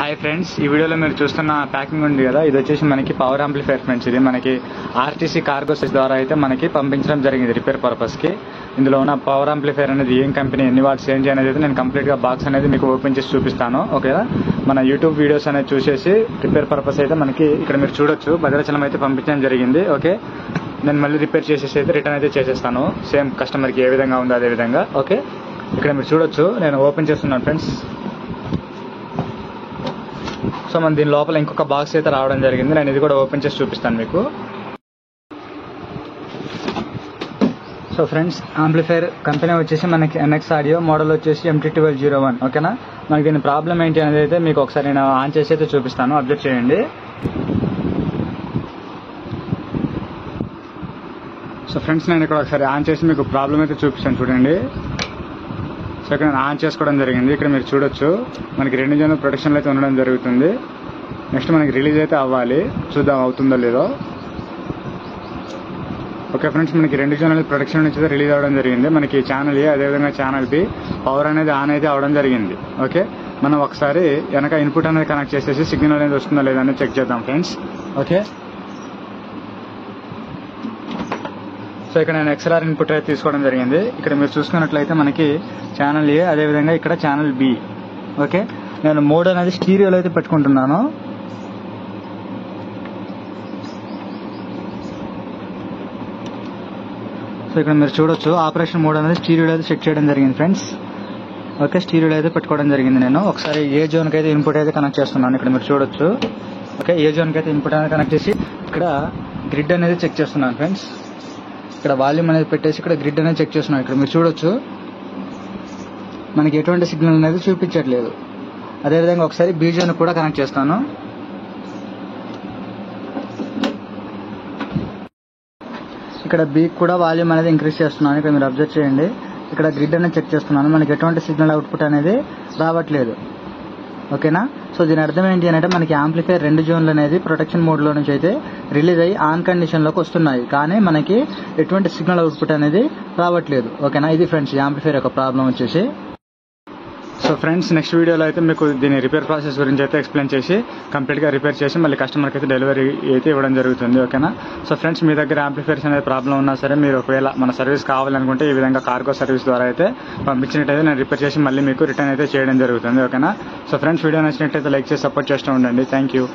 Hi friends, ఈ వీడియోలో మీరు చూస్తున్న ప్యాకింగ్ ఉంది కదా, ఇది వచ్చేసి మనకి పవర్ యాంప్లిఫైర్ ఫ్రెండ్స్. ఇది మనకి ఆర్టీసీ కార్గో ద్వారా అయితే మనకి పంపించడం జరిగింది రిపేర్ పర్పస్ కి. ఇందులో ఉన్న పవర్ యాంప్లిఫైర్ అనేది ఏం కంపెనీ, ఎన్ని వాట్స్ ఏంటి అనేది అయితే నేను కంప్లీట్ గా బాక్స్ అనేది మీకు ఓపెన్ చేసి చూపిస్తాను. ఓకేనా, మన యూట్యూబ్ వీడియోస్ అనేది చూసేసి రిపేర్ పర్పస్ అయితే మనకి ఇక్కడ మీరు చూడొచ్చు భద్రాచలం అయితే పంపించడం జరిగింది. ఓకే, నేను మళ్ళీ రిపేర్ చేసేసి అయితే రిటర్న్ అయితే చేసేస్తాను సేమ్ కస్టమర్ కి ఏ విధంగా ఉందో అదే విధంగా. ఓకే, ఇక్కడ మీరు చూడొచ్చు నేను ఓపెన్ చేస్తున్నాను ఫ్రెండ్స్. సో మన దీని లోపల ఇంకొక బాక్స్ అయితే రావడం జరిగింది, నేను ఇది కూడా ఓపెన్ చేసి చూపిస్తాను మీకు. సో ఫ్రెండ్స్, యాంప్లిఫైర్ కంపెనీ వచ్చేసి మనకి NX ఆడియో, మోడల్ వచ్చేసి MT1201. ఓకేనా, మనకి దీని ప్రాబ్లం ఏంటి అనేది అయితే మీకు ఒకసారి నేను ఆన్ చేసి అయితే చూపిస్తాను, అబ్జర్వ్ చేయండి. సో ఫ్రెండ్స్, నేను ఇక్కడ ఒకసారి ఆన్ చేసి మీకు ప్రాబ్లం అయితే చూపిస్తాను చూడండి. సో ఇక్కడ నేను ఆన్ చేసుకోవడం జరిగింది. ఇక్కడ మీరు చూడొచ్చు మనకి 2 జోన్ల ప్రొటెక్షన్లు అయితే ఉండడం జరుగుతుంది. నెక్స్ట్ మనకి రిలీజ్ అయితే అవ్వాలి, చూద్దాం అవుతుందో లేదో. ఓకే ఫ్రెండ్స్, మనకి 2 జోన్ల ప్రొటెక్షన్ నుంచి అయితే రిలీజ్ అవ్వడం జరిగింది. మనకి ఛానల్ ఏ అదేవిధంగా ఛానల్ బి పవర్ అనేది ఆన్ అయితే అవడం జరిగింది. ఓకే, మనం ఒకసారి వెనక ఇన్పుట్ అనేది కనెక్ట్ చేసేసి సిగ్నల్ అనేది వస్తుందో లేదా అనేది చెక్ చేద్దాం ఫ్రెండ్స్. ఓకే, సో ఇక్కడ నేను XLR ఇన్పుట్ అయితే తీసుకోవడం జరిగింది. ఇక్కడ మీరు చూసుకున్నట్లయితే మనకి ఛానల్ ఏ అదేవిధంగా ఇక్కడ ఛానల్ బి. ఓకే, నేను మోడ్ అనేది స్టీరియోలో అయితే పెట్టుకుంటున్నాను. సో ఇక్కడ మీరు చూడొచ్చు ఆపరేషన్ మోడ్ అనేది స్టీరియోలో అయితే సెట్ చేయడం జరిగింది ఫ్రెండ్స్. ఓకే, స్టీరియోలో అయితే పెట్టుకోవడం జరిగింది. నేను ఒకసారి ఏ జోన్కి అయితే ఇన్పుట్ అయితే కనెక్ట్ చేస్తున్నాను. ఇక్కడ మీరు చూడొచ్చు. ఓకే, ఏ జోన్కి అయితే ఇన్పుట్ అనేది కనెక్ట్ చేసి ఇక్కడ గ్రిడ్ అనేది చెక్ చేస్తున్నాను ఫ్రెండ్స్. ఇక్కడ వాల్యూమ్ అనేది పెట్టేసి ఇక్కడ గ్రిడ్ అనేది చెక్ చేస్తున్నాను. ఇక్కడ మీరు చూడొచ్చు మనకి ఎటువంటి సిగ్నల్ అనేది చూపించట్లేదు. అదేవిధంగా ఒకసారి బీ జోన్ కూడా కనెక్ట్ చేస్తాను. ఇక్కడ బీ కూడా వాల్యూమ్ అనేది ఇంక్రీజ్ చేస్తున్నాను. ఇక్కడ మీరు అబ్జర్వ్ చేయండి. ఇక్కడ గ్రిడ్ అనేది చెక్ చేస్తున్నాను, మనకి ఎటువంటి సిగ్నల్ అవుట్పుట్ అనేది రావట్లేదు. ఓకేనా, సో దీని అర్థం ఏంటి అంటే మనకి యాంప్లిఫైర్ 2 జోన్లు అనేది ప్రొటెక్షన్ మోడ్ లో నుంచి అయితే రిలీజ్ అయ్యి ఆన్ కండిషన్ లోకి వస్తున్నాయి, కానీ మనకి ఎటువంటి సిగ్నల్ అవుట్పుట్ అనేది రావట్లేదు. ఓకేనా, ఇది ఫ్రెండ్స్ యాంప్లిఫైర్ యొక్క ప్రాబ్లం వచ్చేసి. సో ఫ్రెండ్స్, నెక్స్ట్ వీడియోలో అయితే మీకు దీని రిపేర్ ప్రాసెస్ గురించి అయితే ఎక్స్ప్లెయిన్ చేసి కంప్లీట్ గా రిపేర్ చేసి మళ్ళీ కస్టమర్కి అయితే డెలివరీ అయితే ఇవ్వడం జరుగుతుంది. ఓకేనా, సో ఫ్రెండ్స్, మీ దగ్గర యాంప్లిఫైర్స్ అనేది ప్రాబ్లం ఉన్నా సరే మీరు ఒకవేళ మన సర్వీస్ కావాలనుకుంటే ఈ విధంగా కార్గో సర్వీస్ ద్వారా అయితే పంపించినట్టయితే నేను రిపేర్ చేసి మళ్ళీ మీకు రిటర్న్ అయితే చేయడం జరుగుతుంది. ఓకేనా, సో ఫ్రెండ్స్, వీడియో నచ్చినట్టయితే లైక్ చేసి సపోర్ట్ చేస్తూ ఉండండి. Thank you.